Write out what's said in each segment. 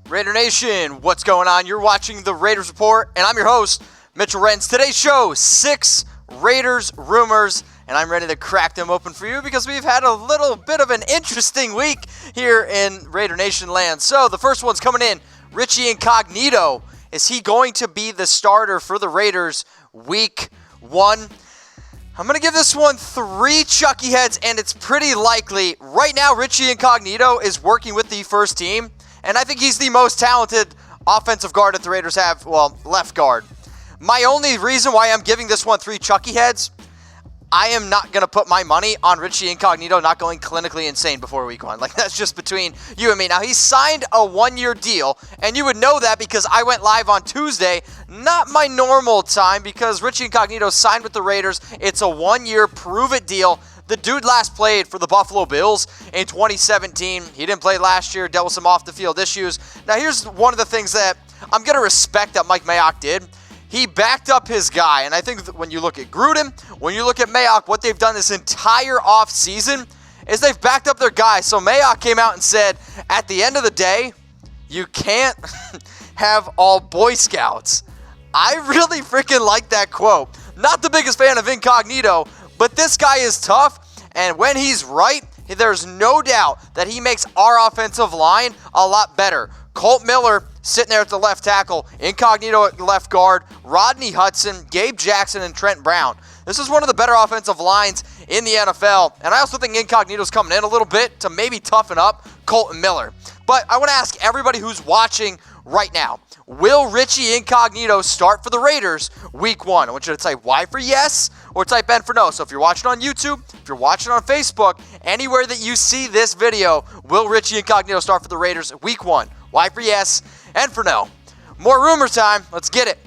Raider Nation, what's going on? You're watching the Raiders Report, and I'm your host, Mitchell Renz. Today's show, 6 Raiders rumors, and I'm ready to crack them open for you because we've had a little bit of an interesting week here in Raider Nation land. So the first one's coming in, Richie Incognito. Is he going to be the starter for the Raiders week 1? I'm going to give this one 3 Chucky heads, and it's pretty likely. Right now, Richie Incognito is working with the first team, and I think he's the most talented offensive guard that the Raiders have, well, left guard. My only reason why I'm giving this one 3 Chucky heads, I am not going to put my money on Richie Incognito not going clinically insane before week 1. Like, that's just between you and me. Now, he signed a 1-year deal, and you would know that because I went live on Tuesday. Not my normal time because Richie Incognito signed with the Raiders. It's a 1-year prove-it deal. The dude last played for the Buffalo Bills in 2017. He didn't play last year, dealt with some off-the-field issues. Now, here's one of the things that I'm going to respect that Mike Mayock did. He backed up his guy, and I think when you look at Gruden, when you look at Mayock, what they've done this entire offseason is they've backed up their guy. So Mayock came out and said, at the end of the day, you can't have all Boy Scouts. I really freaking like that quote. Not the biggest fan of Incognito, but this guy is tough, and when he's right, there's no doubt that he makes our offensive line a lot better. Colt Miller sitting there at the left tackle, Incognito at left guard, Rodney Hudson, Gabe Jackson, and Trent Brown. This is one of the better offensive lines in the NFL, and I also think Incognito's coming in a little bit to maybe toughen up Colton Miller. But I want to ask everybody who's watching right now, will Richie Incognito start for the Raiders week 1? I want you to type Y for yes or type N for no. So if you're watching on YouTube, if you're watching on Facebook, anywhere that you see this video, will Richie Incognito start for the Raiders week 1? Y for yes, N for no. More rumor time. Let's get it.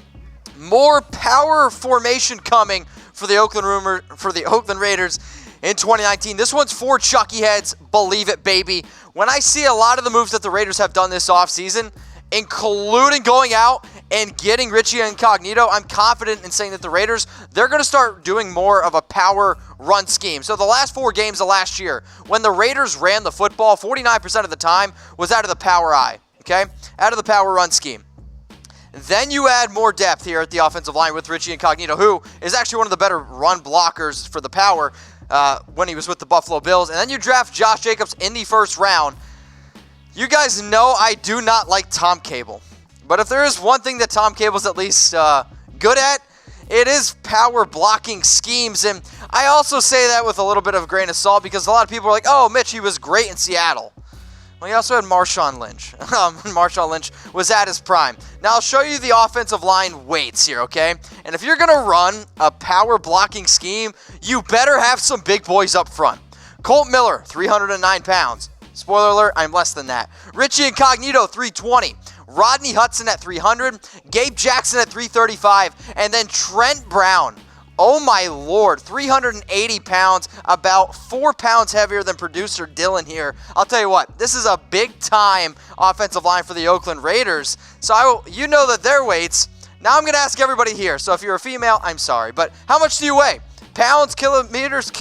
More power formation coming for the Oakland Raiders in 2019. This one's 4 Chucky heads. Believe it, baby. When I see a lot of the moves that the Raiders have done this offseason, including going out and getting Richie Incognito, I'm confident in saying that the Raiders, they're going to start doing more of a power run scheme. So the last 4 games of last year, when the Raiders ran the football, 49% of the time was out of the power I, okay? Out of the power run scheme. Then you add more depth here at the offensive line with Richie Incognito, who is actually one of the better run blockers for the power when he was with the Buffalo Bills. And then you draft Josh Jacobs in the first round. You guys know I do not like Tom Cable. But if there is one thing that Tom Cable's at least good at, it is power blocking schemes. And I also say that with a little bit of a grain of salt because a lot of people are like, oh, Mitch, he was great in Seattle. Well, he also had Marshawn Lynch. Marshawn Lynch was at his prime. Now, I'll show you the offensive line weights here, okay? And if you're going to run a power blocking scheme, you better have some big boys up front. Colt Miller, 309 pounds. Spoiler alert, I'm less than that. Richie Incognito, 320. Rodney Hudson at 300. Gabe Jackson at 335. And then Trent Brown. Oh my Lord, 380 pounds, about 4 pounds heavier than producer Dylan here. I'll tell you what, this is a big-time offensive line for the Oakland Raiders. So you know that their weights. Now I'm going to ask everybody here. So if you're a female, I'm sorry. But how much do you weigh? Pounds, kilograms,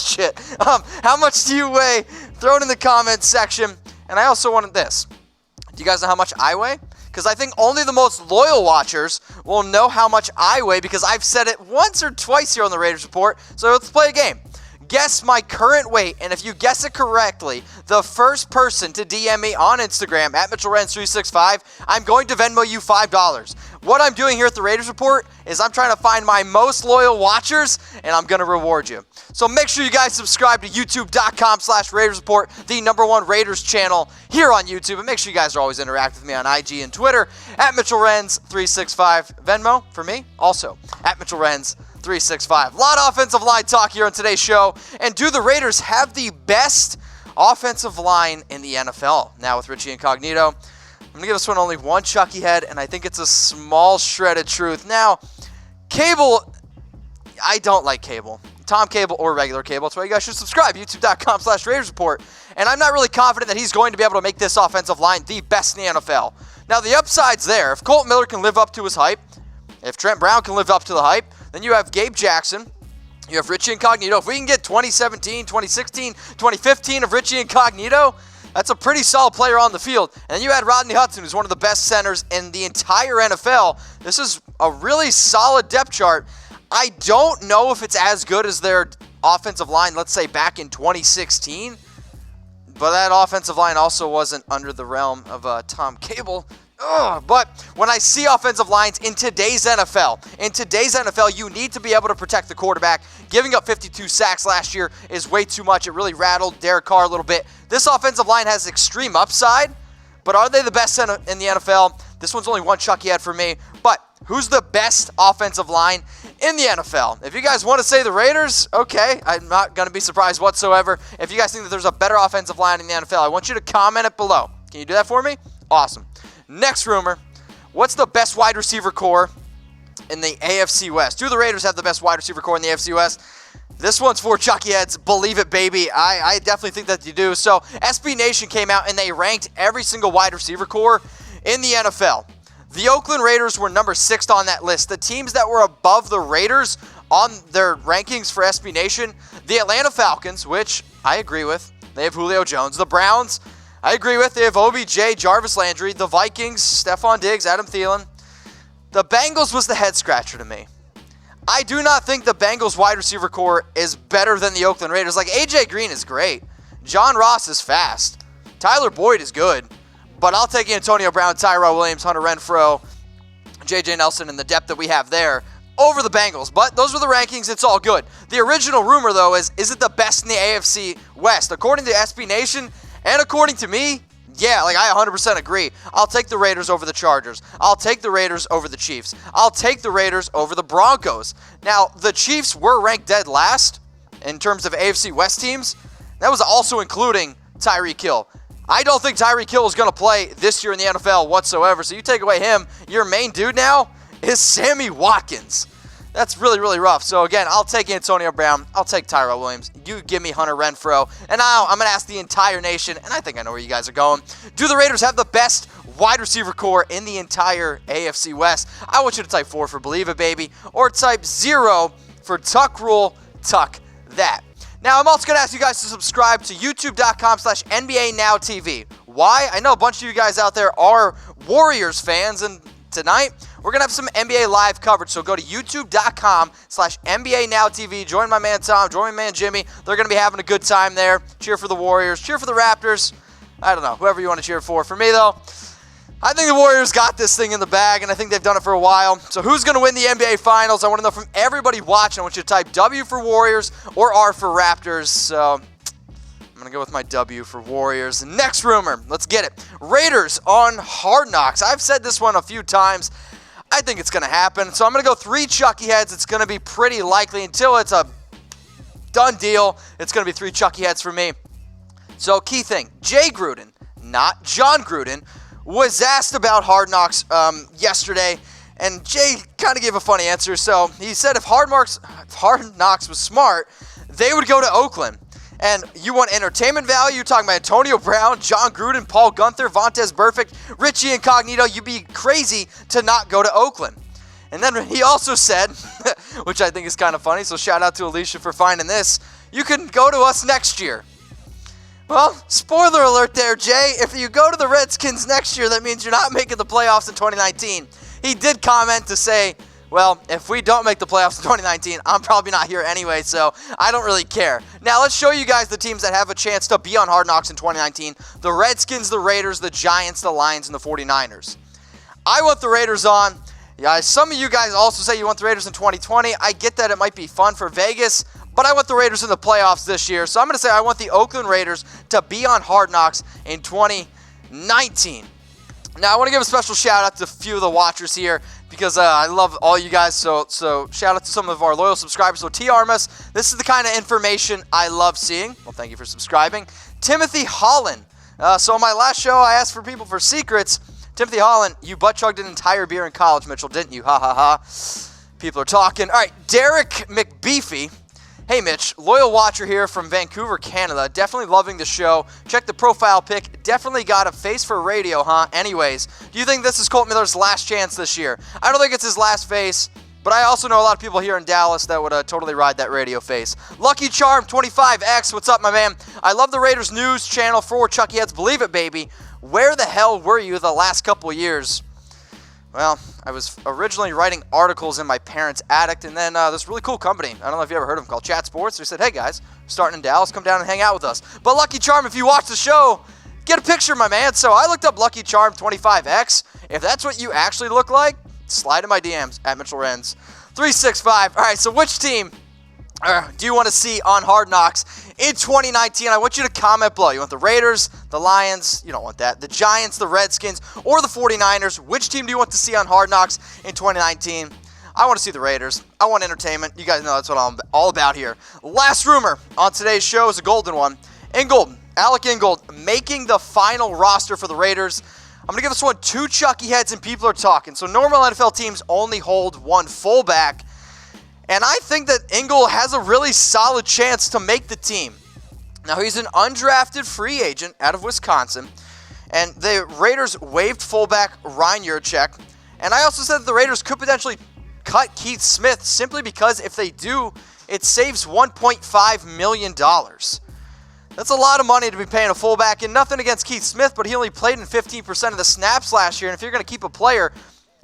shit. How much do you weigh? Throw it in the comments section. And I also wanted this. Do you guys know how much I weigh? Because I think only the most loyal watchers will know how much I weigh because I've said it once or twice here on the Raiders Report. So let's play a game. Guess my current weight, and if you guess it correctly, the first person to DM me on Instagram at MitchellRenz365, I'm going to Venmo you $5. What I'm doing here at the Raiders Report is I'm trying to find my most loyal watchers, and I'm going to reward you. So make sure you guys subscribe to youtube.com/Raiders Report, the #1 Raiders channel here on YouTube, and make sure you guys are always interacting with me on IG and Twitter at MitchellRenz365. Venmo for me, also at MitchellRenz365. A lot of offensive line talk here on today's show. And do the Raiders have the best offensive line in the NFL? Now with Richie Incognito, I'm going to give this one only 1 Chucky head, and I think it's a small shred of truth. Now, Cable, I don't like Cable. Tom Cable or regular Cable. That's why you guys should subscribe. YouTube.com/Raiders Report. And I'm not really confident that he's going to be able to make this offensive line the best in the NFL. Now, the upside's there. If Colt Miller can live up to his hype, if Trent Brown can live up to the hype, then you have Gabe Jackson, you have Richie Incognito. If we can get 2017, 2016, 2015 of Richie Incognito, That's a pretty solid player on the field. And then you had Rodney Hudson, who's one of the best centers in the entire NFL. This is a really solid depth chart. I don't know if it's as good as their offensive line, let's say back in 2016. But that offensive line also wasn't under the realm of Tom Cable. But when I see offensive lines in today's NFL, you need to be able to protect the quarterback. Giving up 52 sacks last year is way too much. It really rattled Derek Carr a little bit. This offensive line has extreme upside, but are they the best in the NFL? This one's only one chucky head for me. But who's the best offensive line in the NFL? If you guys want to say the Raiders, okay, I'm not going to be surprised whatsoever. If you guys think that there's a better offensive line in the NFL, I want you to comment it below. Can you do that for me? Awesome. Next rumor, what's the best wide receiver core in the AFC West? Do the Raiders have the best wide receiver core in the AFC West? This one's for chucky heads. Believe it, baby. I definitely think that you do. So SB Nation came out and they ranked every single wide receiver core in the NFL. The Oakland Raiders were number 6 on that list. The teams that were above the Raiders on their rankings for SB Nation, the Atlanta Falcons, which I agree with. They have Julio Jones. The Browns, I agree with. They have OBJ, Jarvis Landry. The Vikings, Stephon Diggs, Adam Thielen. The Bengals was the head scratcher to me. I do not think the Bengals wide receiver core is better than the Oakland Raiders. Like, AJ Green is great. John Ross is fast. Tyler Boyd is good. But I'll take Antonio Brown, Tyrell Williams, Hunter Renfrow, J.J. Nelson, and the depth that we have there over the Bengals. But those were the rankings. It's all good. The original rumor, though, is it the best in the AFC West? According to SB Nation and according to me, yeah, like I 100% agree. I'll take the Raiders over the Chargers. I'll take the Raiders over the Chiefs. I'll take the Raiders over the Broncos. Now, the Chiefs were ranked dead last in terms of AFC West teams. That was also including Tyreek Hill. I don't think Tyreek Hill is going to play this year in the NFL whatsoever. So you take away him, your main dude now is Sammy Watkins. That's really, really rough. So again, I'll take Antonio Brown. I'll take Tyrell Williams. You give me Hunter Renfrow. And now I'm going to ask the entire nation, and I think I know where you guys are going. Do the Raiders have the best wide receiver core in the entire AFC West? I want you to type 4 for Believe It, baby, or type 0 for Tuck Rule, Tuck That. Now, I'm also going to ask you guys to subscribe to youtube.com/NBA Now TV. Why? I know a bunch of you guys out there are Warriors fans, and tonight we're going to have some NBA live coverage. So go to youtube.com/NBA Now TV. Join my man Tom, join my man Jimmy. They're going to be having a good time there. Cheer for the Warriors, cheer for the Raptors. I don't know, whoever you want to cheer for. For me, though, I think the Warriors got this thing in the bag, and I think they've done it for a while. So who's going to win the NBA Finals? I want to know from everybody watching. I want you to type W for Warriors or R for Raptors. So I'm going to go with my W for Warriors. Next rumor. Let's get it. Raiders on Hard Knocks. I've said this one a few times. I think it's going to happen. So I'm going to go 3 chucky heads. It's going to be pretty likely until it's a done deal. It's going to be 3 chucky heads for me. So key thing. Jay Gruden, not John Gruden, was asked about Hard Knocks yesterday, and Jay kind of gave a funny answer. So he said if Hard Knocks was smart, they would go to Oakland. And you want entertainment value? You're talking about Antonio Brown, John Gruden, Paul Gunther, Vontaze Burfict, Richie Incognito. You'd be crazy to not go to Oakland. And then he also said, which I think is kind of funny, so shout out to Alicia for finding this, you can go to us next year. Well, spoiler alert there, Jay. If you go to the Redskins next year, that means you're not making the playoffs in 2019. He did comment to say, well, if we don't make the playoffs in 2019, I'm probably not here anyway, so I don't really care. Now, let's show you guys the teams that have a chance to be on Hard Knocks in 2019. The Redskins, the Raiders, the Giants, the Lions, and the 49ers. I want the Raiders on. Yeah, some of you guys also say you want the Raiders in 2020. I get that it might be fun for Vegas, but I want the Raiders in the playoffs this year. So I'm going to say I want the Oakland Raiders to be on Hard Knocks in 2019. Now, I want to give a special shout out to a few of the watchers here because I love all you guys. So shout out to some of our loyal subscribers. So T. Armas, this is the kind of information I love seeing. Well, thank you for subscribing. Timothy Holland. So on my last show, I asked for people for secrets. Timothy Holland, you butt-chugged an entire beer in college, Mitchell, didn't you? Ha, ha, ha. People are talking. All right, Derek McBeefy. Hey, Mitch, loyal watcher here from Vancouver, Canada. Definitely loving the show. Check the profile pic. Definitely got a face for radio, huh? Anyways, do you think this is Colt Miller's last chance this year? I don't think it's his last face. But I also know a lot of people here in Dallas that would totally ride that radio face. Lucky Charm 25X, what's up, my man? I love the Raiders news channel for Chucky Heads. Believe it, baby. Where the hell were you the last couple years? Well, I was originally writing articles in my parents' attic, and then this really cool company, I don't know if you ever heard of them, called Chat Sports. They said, hey guys, starting in Dallas, come down and hang out with us. But Lucky Charm, if you watch the show, get a picture, my man. So I looked up Lucky Charm 25X. If that's what you actually look like, slide in my DMs at Mitchell Renz 365. All right, so which team do you want to see on Hard Knocks in 2019? I want you to comment below. You want the Raiders, the Lions, you don't want that, the Giants, the Redskins, or the 49ers? Which team do you want to see on Hard Knocks in 2019? I want to see the Raiders. I want entertainment. You guys know that's what I'm all about here. Last rumor on today's show is a golden one. Alec Ingold making the final roster for the Raiders. I'm going to give this one 2 Chucky Heads and people are talking. So normal NFL teams only hold 1 fullback. And I think that Ingold has a really solid chance to make the team. Now, he's an undrafted free agent out of Wisconsin. And the Raiders waived fullback Ryan Yurchek. And I also said that the Raiders could potentially cut Keith Smith simply because if they do, it saves $1.5 million. That's a lot of money to be paying a fullback, and nothing against Keith Smith, but he only played in 15% of the snaps last year, and if you're going to keep a player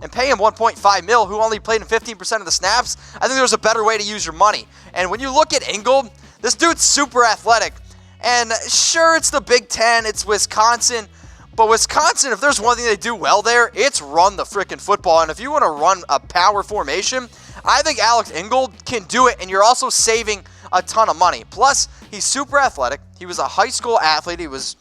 and pay him $1.5 million who only played in 15% of the snaps, I think there's a better way to use your money. And when you look at Ingold, this dude's super athletic, and sure, it's the Big Ten, it's Wisconsin, but Wisconsin, if there's one thing they do well there, it's run the freaking football, and if you want to run a power formation, I think Alec Ingold can do it, and you're also saving a ton of money. Plus, he's super athletic. He was a high school athlete. He was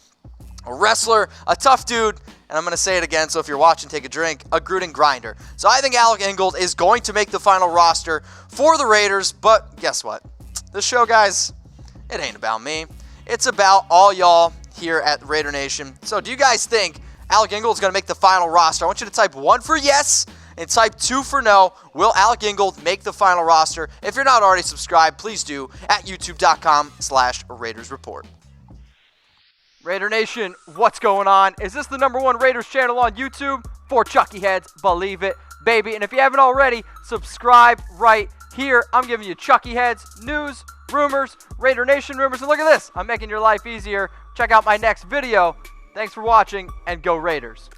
a wrestler, a tough dude, and I'm going to say it again, so if you're watching, take a drink, a Gruden grinder. So I think Alec Ingold is going to make the final roster for the Raiders, but guess what? This show, guys, it ain't about me. It's about all y'all here at Raider Nation. So do you guys think Alec Ingold is going to make the final roster? I want you to type 1 for yes and type 2 for no. Will Alec Ingold make the final roster? If you're not already subscribed, please do at youtube.com/Raiders Report. Raider Nation, what's going on? Is this the #1 Raiders channel on YouTube? For Chucky Heads, believe it, baby. And if you haven't already, subscribe right here. I'm giving you Chucky Heads, news, rumors, Raider Nation rumors. And look at this, I'm making your life easier. Check out my next video. Thanks for watching, and go Raiders.